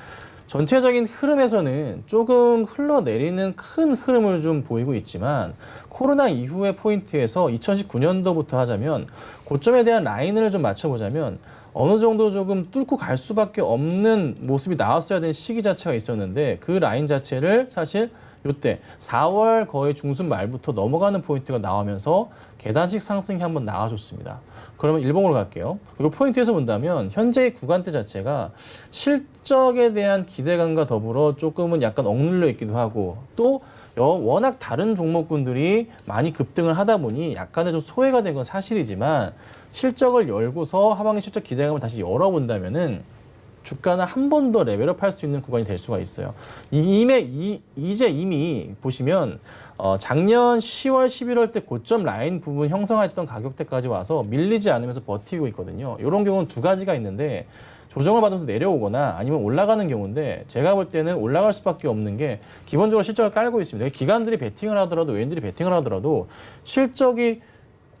전체적인 흐름에서는 조금 흘러내리는 큰 흐름을 좀 보이고 있지만 코로나 이후의 포인트에서 2019년도부터 하자면 고점에 대한 라인을 좀 맞춰보자면 어느 정도 조금 뚫고 갈 수밖에 없는 모습이 나왔어야 되는 시기 자체가 있었는데 그 라인 자체를 사실 이때 4월 거의 중순 말부터 넘어가는 포인트가 나오면서 계단식 상승이 한번 나와줬습니다. 그러면 일봉으로 갈게요. 그리고 포인트에서 본다면 현재의 구간대 자체가 실적에 대한 기대감과 더불어 조금은 약간 억눌려 있기도 하고 또 워낙 다른 종목군들이 많이 급등을 하다 보니 약간의 좀 소외가 된 건 사실이지만 실적을 열고서 하반기 실적 기대감을 다시 열어본다면은 주가는 한 번 더 레벨업 할 수 있는 구간이 될 수가 있어요. 이제 이미 보시면 작년 10월, 11월 때 고점 라인 부분 형성했던 가격대까지 와서 밀리지 않으면서 버티고 있거든요. 이런 경우는 두 가지가 있는데 조정을 받아서 내려오거나 아니면 올라가는 경우인데 제가 볼 때는 올라갈 수밖에 없는 게 기본적으로 실적을 깔고 있습니다. 기관들이 베팅을 하더라도 외인들이 베팅을 하더라도 실적이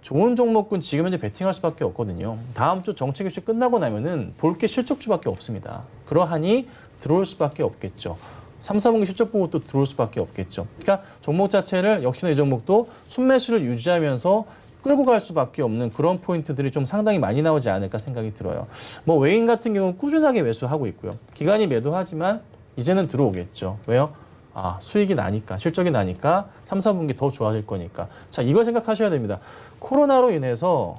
좋은 종목군 지금 현재 베팅할 수밖에 없거든요. 다음 주 정책 이슈 끝나고 나면은 볼 게 실적주밖에 없습니다. 그러하니 들어올 수밖에 없겠죠. 3, 4분기 실적 보고 또 들어올 수밖에 없겠죠. 그러니까 종목 자체를 역시나 이 종목도 순매수를 유지하면서 끌고 갈 수밖에 없는 그런 포인트들이 좀 상당히 많이 나오지 않을까 생각이 들어요. 뭐 외인 같은 경우는 꾸준하게 매수하고 있고요. 기관이 매도하지만 이제는 들어오겠죠. 왜요? 수익이 나니까, 실적이 나니까 3, 4분기 더 좋아질 거니까. 자, 이걸 생각하셔야 됩니다. 코로나로 인해서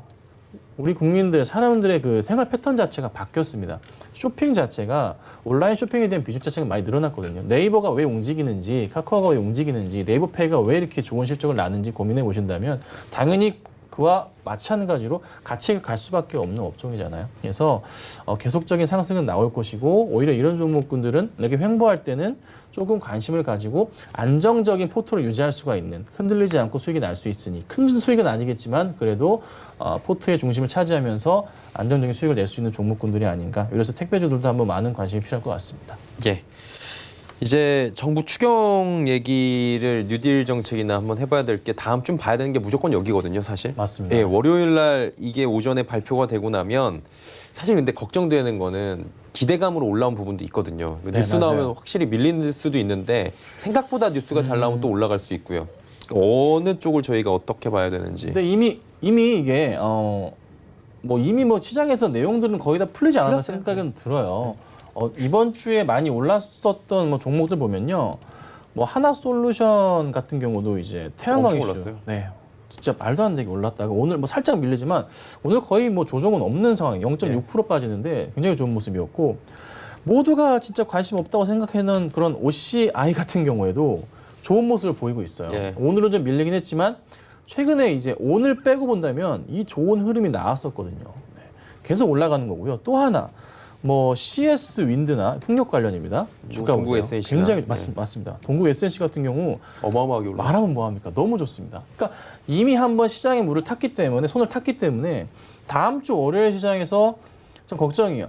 우리 국민들, 사람들의 그 생활 패턴 자체가 바뀌었습니다. 쇼핑 자체가 온라인 쇼핑에 대한 비중 자체가 많이 늘어났거든요. 네이버가 왜 움직이는지, 카카오가 왜 움직이는지, 네이버페이가 왜 이렇게 좋은 실적을 나는지 고민해 보신다면 당연히 그와 마찬가지로 같이 갈 수밖에 없는 업종이잖아요. 그래서 계속적인 상승은 나올 것이고 오히려 이런 종목군들은 이렇게 횡보할 때는 조금 관심을 가지고 안정적인 포트를 유지할 수가 있는 흔들리지 않고 수익이 날 수 있으니 큰 수익은 아니겠지만 그래도 포트의 중심을 차지하면서 안정적인 수익을 낼 수 있는 종목군들이 아닌가. 그래서 택배주들도 한번 많은 관심이 필요할 것 같습니다. 예. 이제 정부 추경 얘기를 뉴딜 정책이나 한번 해봐야 될 게 다음 주 봐야 되는 게 무조건 여기거든요, 사실. 맞습니다. 예, 월요일 날 이게 오전에 발표가 되고 나면 사실 근데 걱정되는 거는 기대감으로 올라온 부분도 있거든요. 뉴스 맞아요. 나오면 확실히 밀리는 수도 있는데 생각보다 뉴스가 잘 나오면 또 올라갈 수 있고요. 어느 쪽을 저희가 어떻게 봐야 되는지. 근데 이미 이게 이미 시장에서 내용들은 거의 다 풀리지 않았나 풀렸어요. 생각은 들어요. 이번 주에 많이 올랐었던 종목들 보면요. 하나솔루션 같은 경우도 이제 태양광 엄청 이슈. 올랐어요. 네. 진짜 말도 안 되게 올랐다가 오늘 살짝 밀리지만 오늘 거의 조정은 없는 상황, 0.6% 빠지는데 굉장히 좋은 모습이었고 모두가 진짜 관심 없다고 생각하는 그런 OCI 같은 경우에도 좋은 모습을 보이고 있어요. 예. 오늘은 좀 밀리긴 했지만 최근에 이제 오늘 빼고 본다면 이 좋은 흐름이 나왔었거든요. 네. 계속 올라가는 거고요. 또 하나 CS 윈드나 풍력 관련입니다. 주가 동구 보세요. SNC 나. 굉장히 네. 맞습니다. 동구 SNC 같은 경우 어마어마하게 올라. 말하면 뭐합니까? 너무 좋습니다. 그러니까 이미 한번 시장에 물을 탔기 때문에 손을 탔기 때문에 다음 주 월요일 시장에서 좀 걱정이에요.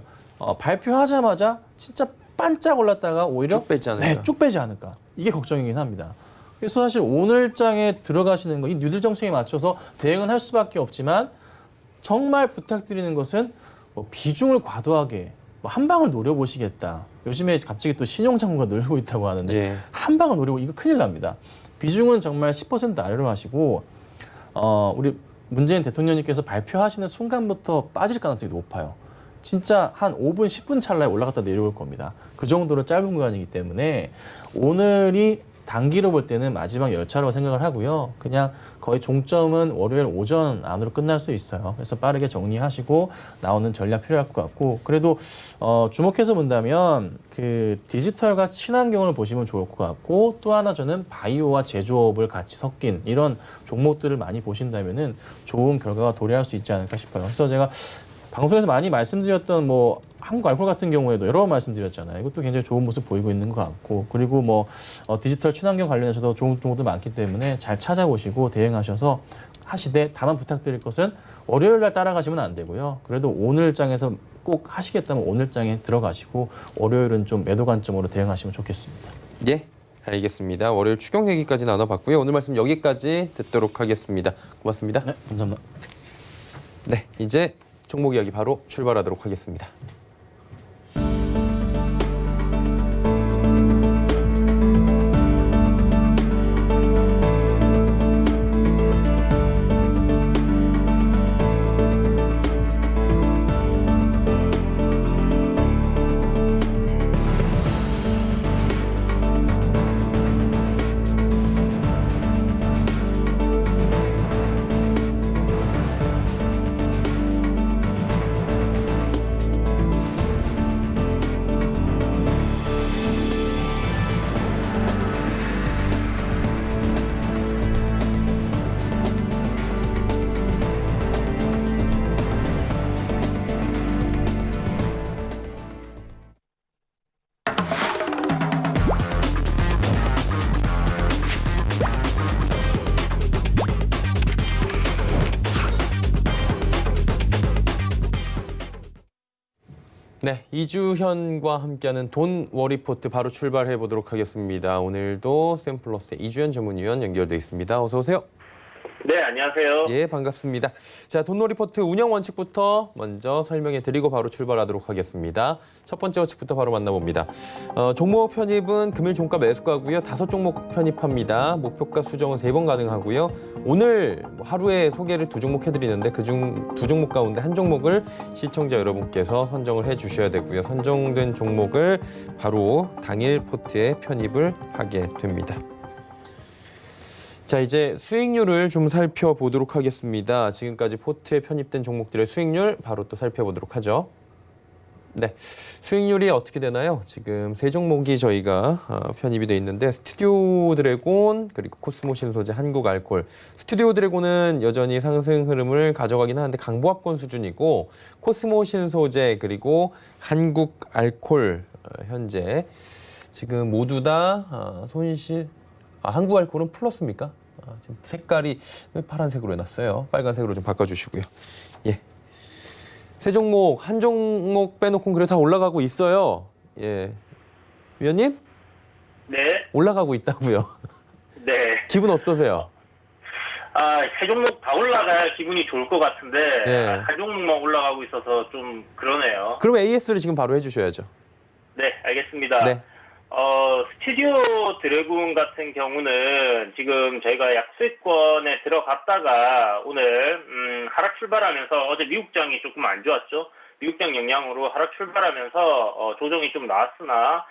발표하자마자 진짜 반짝 올랐다가 오히려 쭉 빼지 않을까. 네, 쭉 빼지 않을까. 이게 걱정이긴 합니다. 그래서 사실 오늘 장에 들어가시는 거 이 뉴딜 정책에 맞춰서 대응은 할 수밖에 없지만 정말 부탁드리는 것은 비중을 과도하게 한 방을 노려보시겠다. 요즘에 갑자기 또 신용장부가 늘고 있다고 하는데 예. 한 방을 노리고 이거 큰일 납니다. 비중은 정말 10% 아래로 하시고 우리 문재인 대통령님께서 발표하시는 순간부터 빠질 가능성이 높아요. 진짜 한 5분, 10분 찰나에 올라갔다 내려올 겁니다. 그 정도로 짧은 구간이기 때문에 오늘이 단기로 볼 때는 마지막 열차라고 생각을 하고요. 그냥 거의 종점은 월요일 오전 안으로 끝날 수 있어요. 그래서 빠르게 정리하시고 나오는 전략 필요할 것 같고 그래도 주목해서 본다면 그 디지털과 친환경을 보시면 좋을 것 같고 또 하나 저는 바이오와 제조업을 같이 섞인 이런 종목들을 많이 보신다면은 좋은 결과가 도래할 수 있지 않을까 싶어요. 그래서 제가 방송에서 많이 말씀드렸던 한국 알콜 같은 경우에도 여러 번 말씀드렸잖아요. 이것도 굉장히 좋은 모습 보이고 있는 것 같고 그리고 디지털 친환경 관련해서도 좋은 종목도 많기 때문에 잘 찾아보시고 대응하셔서 하시되 다만 부탁드릴 것은 월요일 날 따라가시면 안 되고요. 그래도 오늘 장에서 꼭 하시겠다면 오늘 장에 들어가시고 월요일은 좀 매도 관점으로 대응하시면 좋겠습니다. 예, 알겠습니다. 월요일 추경 얘기까지 나눠봤고요. 오늘 말씀 여기까지 듣도록 하겠습니다. 고맙습니다. 네, 감사합니다. 네, 이제 종목 이야기 바로 출발하도록 하겠습니다. 네, 이주현과 함께하는 돈 워리포트 바로 출발해 보도록 하겠습니다. 오늘도 샘플러스의 이주현 전문위원 연결돼 있습니다. 어서 오세요. 네, 안녕하세요. 예, 반갑습니다. 자, 돈 워리포트 운영 원칙부터 먼저 설명해 드리고 바로 출발하도록 하겠습니다. 첫 번째 원칙부터 바로 만나봅니다. 종목 편입은 금일 종가 매수가고요. 5종목 편입합니다. 목표가 수정은 3번 가능하고요. 오늘 하루에 소개를 2종목 해드리는데 그중 2종목 가운데 한 종목을 시청자 여러분께서 선정을 해주셔야 되고요. 선정된 종목을 바로 당일 포트에 편입을 하게 됩니다. 자, 이제 수익률을 좀 살펴보도록 하겠습니다. 지금까지 포트에 편입된 종목들의 수익률 바로 또 살펴보도록 하죠. 네, 수익률이 어떻게 되나요? 지금 3종목이 저희가 편입이 돼 있는데 스튜디오 드래곤 그리고 코스모 신소재 한국 알콜. 스튜디오 드래곤은 여전히 상승 흐름을 가져가긴 하는데 강보합권 수준이고 코스모 신소재 그리고 한국 알콜 현재 지금 모두 다 손실. 한국 알콜은 플러스입니까? 지금 색깔이 왜 파란색으로 해놨어요? 빨간색으로 좀 바꿔주시고요. 예. 세 종목, 한 종목 빼놓고 그래 다 올라가고 있어요. 예. 위원님? 네. 올라가고 있다고요. 네. 기분 어떠세요? 세 종목 다 올라가야 기분이 좋을 것 같은데 네. 한 종목만 올라가고 있어서 좀 그러네요. 그럼 AS를 지금 바로 해주셔야죠. 네, 알겠습니다. 네. 스튜디오 드래곤 같은 경우는 지금 저희가 약수익권에 들어갔다가 오늘 하락 출발하면서 어제 미국장이 조금 안 좋았죠. 미국장 영향으로 하락 출발하면서 조정이 좀 나왔으나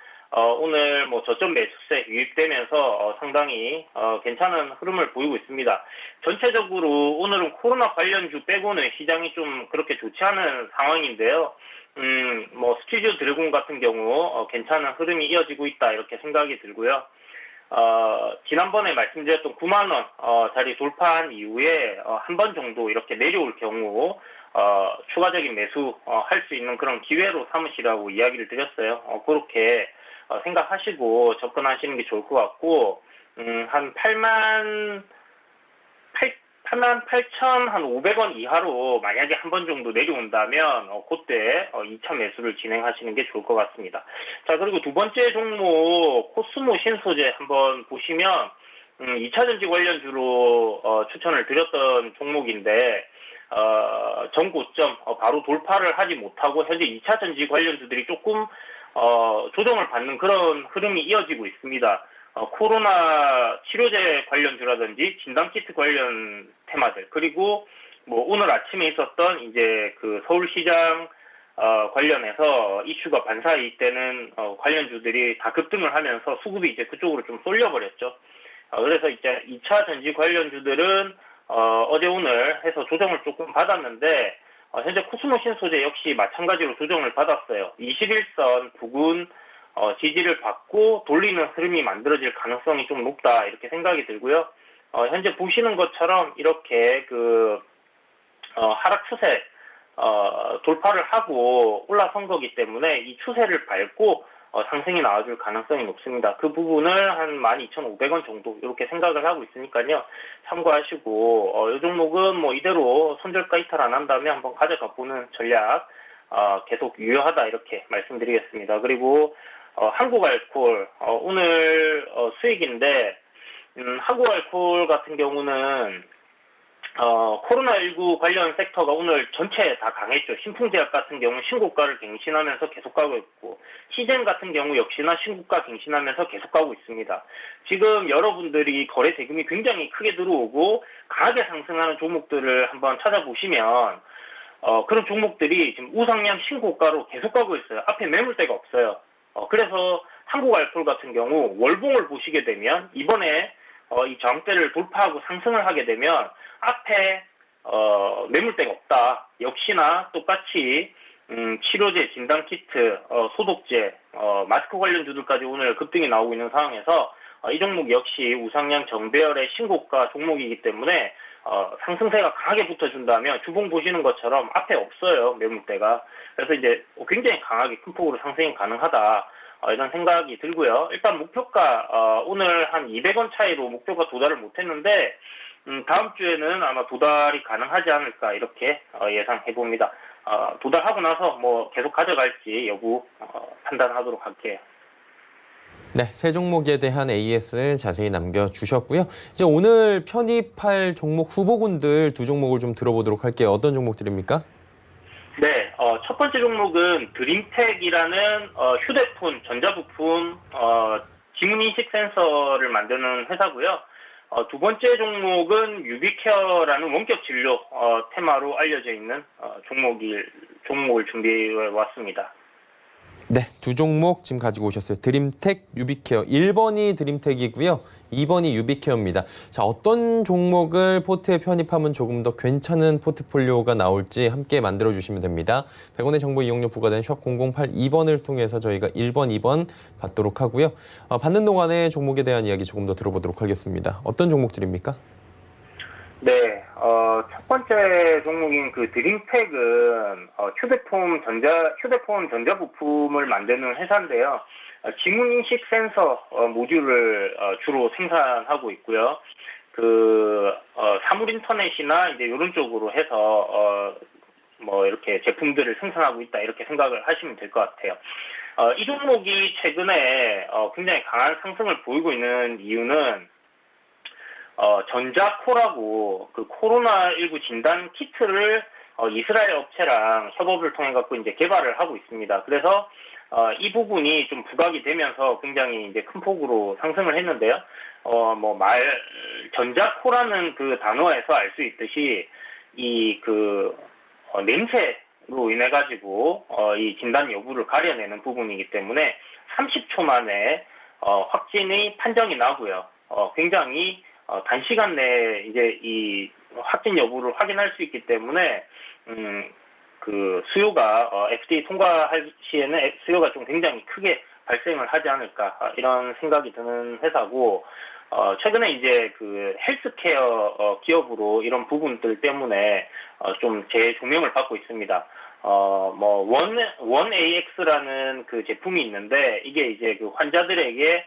오늘 뭐 저점 매수세 유입되면서 상당히 괜찮은 흐름을 보이고 있습니다. 전체적으로 오늘은 코로나 관련주 빼고는 시장이 좀 그렇게 좋지 않은 상황인데요. 뭐 스튜디오 드래곤 같은 경우 괜찮은 흐름이 이어지고 있다 이렇게 생각이 들고요. 지난번에 말씀드렸던 9만 원 자리 돌파한 이후에 한 번 정도 이렇게 내려올 경우 추가적인 매수 할 수 있는 그런 기회로 삼으시라고 이야기를 드렸어요. 그렇게 생각하시고 접근하시는 게 좋을 것 같고 한 88,500원 이하로 만약에 한 번 정도 내려온다면 그때 2차 매수를 진행하시는 게 좋을 것 같습니다. 자, 그리고 두 번째 종목 코스모 신소재 한번 보시면 2차 전지 관련주로 추천을 드렸던 종목인데 전고점 바로 돌파를 하지 못하고 현재 2차 전지 관련주들이 조금 조정을 받는 그런 흐름이 이어지고 있습니다. 코로나 치료제 관련주라든지 진단키트 관련 테마들 그리고 뭐 오늘 아침에 있었던 이제 그 서울시장 관련해서 이슈가 반사이익되는 관련주들이 다 급등을 하면서 수급이 이제 그쪽으로 좀 쏠려버렸죠. 그래서 이제 2차 전지 관련주들은 어제 오늘 해서 조정을 조금 받았는데 현재 코스모 신소재 역시 마찬가지로 조정을 받았어요. 21선 부근 지지를 받고 돌리는 흐름이 만들어질 가능성이 좀 높다 이렇게 생각이 들고요. 현재 보시는 것처럼 이렇게 하락 추세 돌파를 하고 올라선 거기 때문에 이 추세를 밟고 상승이 나와줄 가능성이 높습니다. 그 부분을 한 12,500원 정도 이렇게 생각을 하고 있으니까요. 참고하시고 이 종목은 뭐 이대로 손절가 이탈 안 한다면 한번 가져가 보는 전략 계속 유효하다 이렇게 말씀드리겠습니다. 그리고 한국알코올 오늘 수익인데 한국알코올 같은 경우는 코로나19 관련 섹터가 오늘 전체 다 강했죠. 신풍제약 같은 경우 신고가를 갱신하면서 계속 가고 있고 시젠 같은 경우 역시나 신고가 갱신하면서 계속 가고 있습니다. 지금 여러분들이 거래 대금이 굉장히 크게 들어오고 강하게 상승하는 종목들을 한번 찾아보시면 그런 종목들이 지금 우상향 신고가로 계속 가고 있어요. 앞에 매물대가 없어요. 그래서 한국알코올 같은 경우 월봉을 보시게 되면 이번에 이 저항대를 돌파하고 상승을 하게 되면 앞에 매물대가 없다. 역시나 똑같이 치료제, 진단키트, 소독제, 마스크 관련주들까지 오늘 급등이 나오고 있는 상황에서 이 종목 역시 우상향 정배열의 신고가 종목이기 때문에 상승세가 강하게 붙어준다면 주봉 보시는 것처럼 앞에 없어요. 매물대가. 그래서 이제 굉장히 강하게 큰 폭으로 상승이 가능하다. 이런 생각이 들고요. 일단 목표가 오늘 한 200원 차이로 목표가 도달을 못했는데 다음 주에는 아마 도달이 가능하지 않을까 이렇게 예상해 봅니다. 도달하고 나서 뭐 계속 가져갈지 여부 판단하도록 할게요. 네, 세 종목에 대한 AS 자세히 남겨주셨고요. 이제 오늘 편입할 종목 후보군들 두 종목을 좀 들어보도록 할게요. 어떤 종목들입니까? 네, 첫 번째 종목은 드림텍이라는 휴대폰, 전자부품, 지문인식 센서를 만드는 회사고요. 두 번째 종목은 유비케어라는 원격 진료 테마로 알려져 있는 종목을 준비해 왔습니다. 네, 두 종목 지금 가지고 오셨어요. 드림텍, 유비케어. 1번이 드림텍이고요. 2번이 유비케어입니다. 자, 어떤 종목을 포트에 편입하면 조금 더 괜찮은 포트폴리오가 나올지 함께 만들어주시면 됩니다. 100원의 정보 이용료 부과된 샵 0082번을 통해서 저희가 1번, 2번 받도록 하고요. 받는 동안에 종목에 대한 이야기 조금 더 들어보도록 하겠습니다. 어떤 종목들입니까? 네, 첫 번째 종목인 그 드림텍은 휴대폰 전자부품을 만드는 회사인데요. 지문인식 센서 모듈을 주로 생산하고 있고요. 사물 인터넷이나 이제 이런 쪽으로 해서 뭐 이렇게 제품들을 생산하고 있다 이렇게 생각을 하시면 될 것 같아요. 이 종목이 최근에 굉장히 강한 상승을 보이고 있는 이유는 전자코라고 그 코로나19 진단 키트를 이스라엘 업체랑 협업을 통해 갖고 이제 개발을 하고 있습니다. 그래서 이 부분이 좀 부각이 되면서 굉장히 이제 큰 폭으로 상승을 했는데요. 전자코라는 그 단어에서 알 수 있듯이 냄새로 인해 가지고 이 진단 여부를 가려내는 부분이기 때문에 30초 만에 확진의 판정이 나고요. 굉장히 단시간 내에 이제 이 확진 여부를 확인할 수 있기 때문에 그 수요가 FDA 통과할 시에는 수요가 좀 굉장히 크게 발생을 하지 않을까 이런 생각이 드는 회사고 최근에 이제 그 헬스케어 기업으로 이런 부분들 때문에 좀 재조명을 받고 있습니다. 원AX라는 그 제품이 있는데 이게 이제 그 환자들에게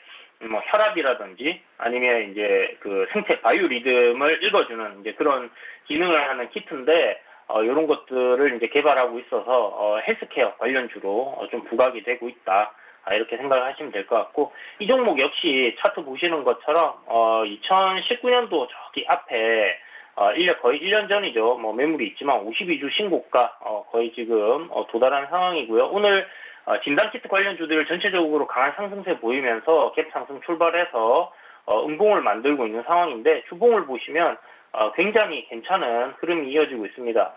혈압이라든지 아니면 이제 그 생체 바이오 리듬을 읽어주는 이제 그런 기능을 하는 키트인데 이런 것들을 이제 개발하고 있어서 헬스케어 관련주로 좀 부각이 되고 있다. 이렇게 생각을 하시면 될 것 같고 이 종목 역시 차트 보시는 것처럼 2019년도 저기 앞에 거의 1년 전이죠. 매물이 있지만 52주 신고가 거의 지금 도달한 상황이고요. 오늘 진단키트 관련주들 전체적으로 강한 상승세 보이면서 갭 상승 출발해서 음봉을 만들고 있는 상황인데 주봉을 보시면 굉장히 괜찮은 흐름이 이어지고 있습니다.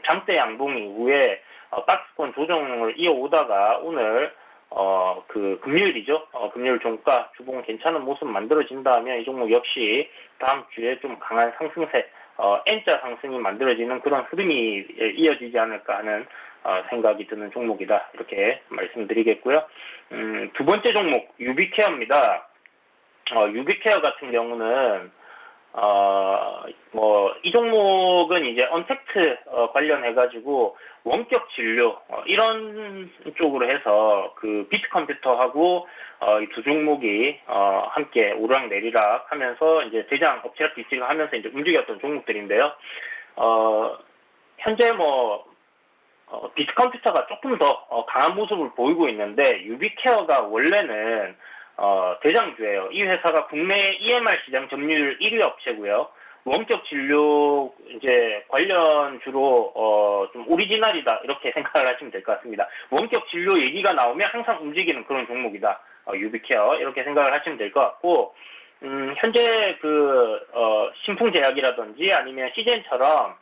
장대 양봉 이후에 박스권 조정을 이어오다가 오늘 그 금요일이죠. 금요일 종가 주봉 괜찮은 모습 만들어진다면 이 종목 역시 다음 주에 좀 강한 상승세, N자 상승이 만들어지는 그런 흐름이 이어지지 않을까 하는 생각이 드는 종목이다. 이렇게 말씀드리겠고요. 두 번째 종목 유비케어입니다. 유비케어 같은 경우는 이 종목은 이제 언택트 관련해가지고 원격 진료 이런 쪽으로 해서 그 비트컴퓨터하고 이 두 종목이 함께 오르락내리락 하면서 이제 대장 엎치락 뒤치락 하면서 이제 움직였던 종목들인데요. 현재 비트컴퓨터가 조금 더 강한 모습을 보이고 있는데 유비케어가 원래는 대장주예요. 이 회사가 국내 EMR 시장 점유율 1위 업체고요. 원격 진료 이제 관련주로 좀 오리지널이다 이렇게 생각을 하시면 될 것 같습니다. 원격 진료 얘기가 나오면 항상 움직이는 그런 종목이다. 유비케어 이렇게 생각을 하시면 될 것 같고 현재 그 신풍제약이라든지 아니면 시젠처럼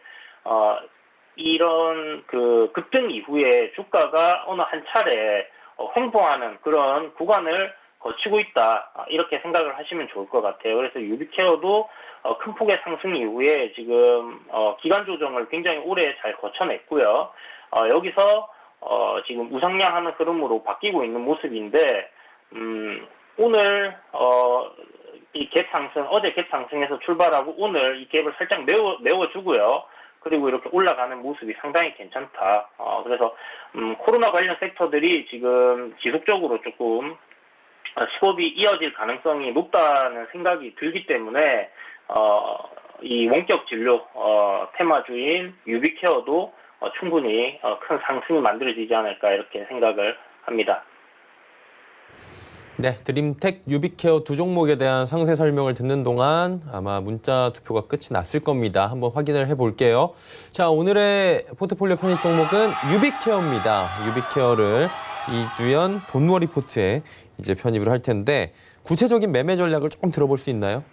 이런 그 급등 이후에 주가가 어느 한 차례 횡보하는 그런 구간을 거치고 있다 이렇게 생각을 하시면 좋을 것 같아요. 그래서 유비케어도 큰 폭의 상승 이후에 지금 기간 조정을 굉장히 오래 잘 거쳐냈고요. 여기서 지금 우상향하는 흐름으로 바뀌고 있는 모습인데 오늘 이 갭 상승 어제 갭 상승에서 출발하고 오늘 이 갭을 살짝 메워주고요. 그리고 이렇게 올라가는 모습이 상당히 괜찮다. 그래서 코로나 관련 섹터들이 지금 지속적으로 조금 수급이 이어질 가능성이 높다는 생각이 들기 때문에 이 원격 진료 테마주인 유비케어도 충분히 큰 상승이 만들어지지 않을까 이렇게 생각을 합니다. 네, 드림텍, 유비케어 두 종목에 대한 상세 설명을 듣는 동안 아마 문자 투표가 끝이 났을 겁니다. 한번 확인을 해볼게요. 자, 오늘의 포트폴리오 편입 종목은 유비케어입니다. 유비케어를 이주연 돈워 리포트에 이제 편입을 할 텐데 구체적인 매매 전략을 조금 들어볼 수 있나요?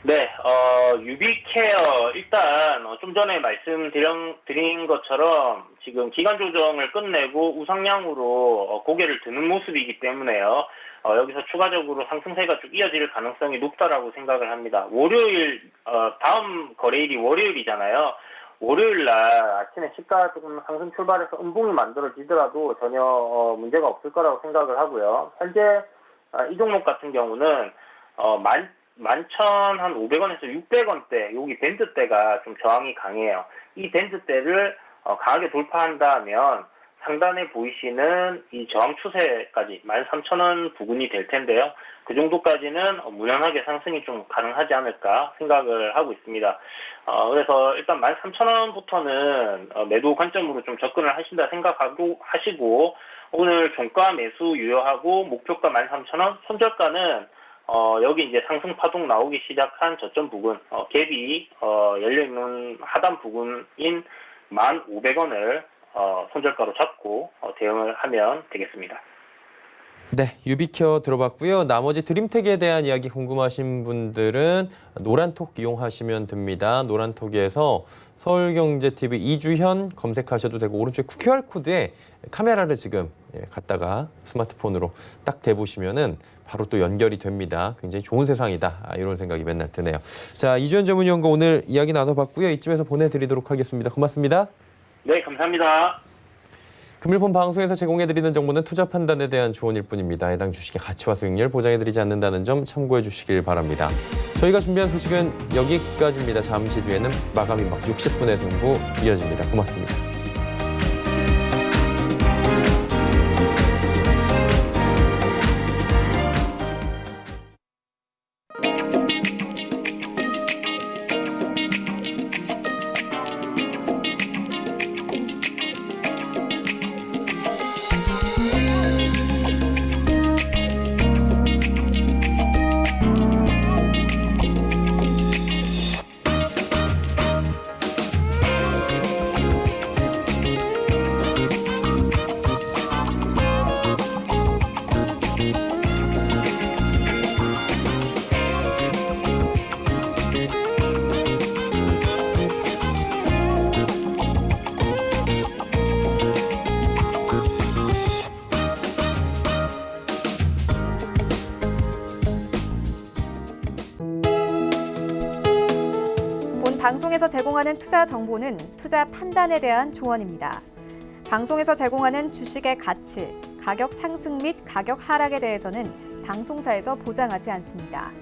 네, 유비케어 일단 좀 전에 말씀드린 것처럼 지금 기간 조정을 끝내고 우상향으로 고개를 드는 모습이기 때문에요. 여기서 추가적으로 상승세가 쭉 이어질 가능성이 높다라고 생각을 합니다. 월요일 다음 거래일이 월요일이잖아요. 월요일 날 아침에 시가 조금 상승 출발해서 음봉이 만들어지더라도 전혀 문제가 없을 거라고 생각을 하고요. 현재 이 종목 같은 경우는 11,500원에서 600원대 여기 밴드대가 좀 저항이 강해요. 이 밴드대를 강하게 돌파한다면 상단에 보이시는 이 저항 추세까지 13,000원 부근이 될 텐데요. 그 정도까지는 무난하게 상승이 좀 가능하지 않을까 생각을 하고 있습니다. 그래서 일단 13,000원부터는 매도 관점으로 좀 접근을 하신다 하시고 오늘 종가 매수 유효하고 목표가 13,000원, 손절가는 여기 이제 상승 파동 나오기 시작한 저점 부근, 갭이 열려있는 하단 부근인 1,500원을 손절가로 잡고 대응을 하면 되겠습니다. 네, 유비켜 들어봤고요. 나머지 드림텍에 대한 이야기 궁금하신 분들은 노란톡 이용하시면 됩니다. 노란톡에서 서울경제TV 이주현 검색하셔도 되고 오른쪽에 QR코드에 카메라를 지금 갖다가 스마트폰으로 딱 대보시면은 바로 또 연결이 됩니다. 굉장히 좋은 세상이다. 이런 생각이 맨날 드네요. 자, 이주현 전문위원과 오늘 이야기 나눠봤고요. 이쯤에서 보내드리도록 하겠습니다. 고맙습니다. 네, 감사합니다. 금일폰 방송에서 제공해드리는 정보는 투자 판단에 대한 조언일 뿐입니다. 해당 주식의 가치와 수익률 보장해드리지 않는다는 점 참고해 주시길 바랍니다. 저희가 준비한 소식은 여기까지입니다. 잠시 뒤에는 마감이 막 60분의 승부 이어집니다. 고맙습니다. 방송에서 제공하는 투자 정보는 투자 판단에 대한 조언입니다. 방송에서 제공하는 주식의 가치, 가격 상승 및 가격 하락에 대해서는 방송사에서 보장하지 않습니다.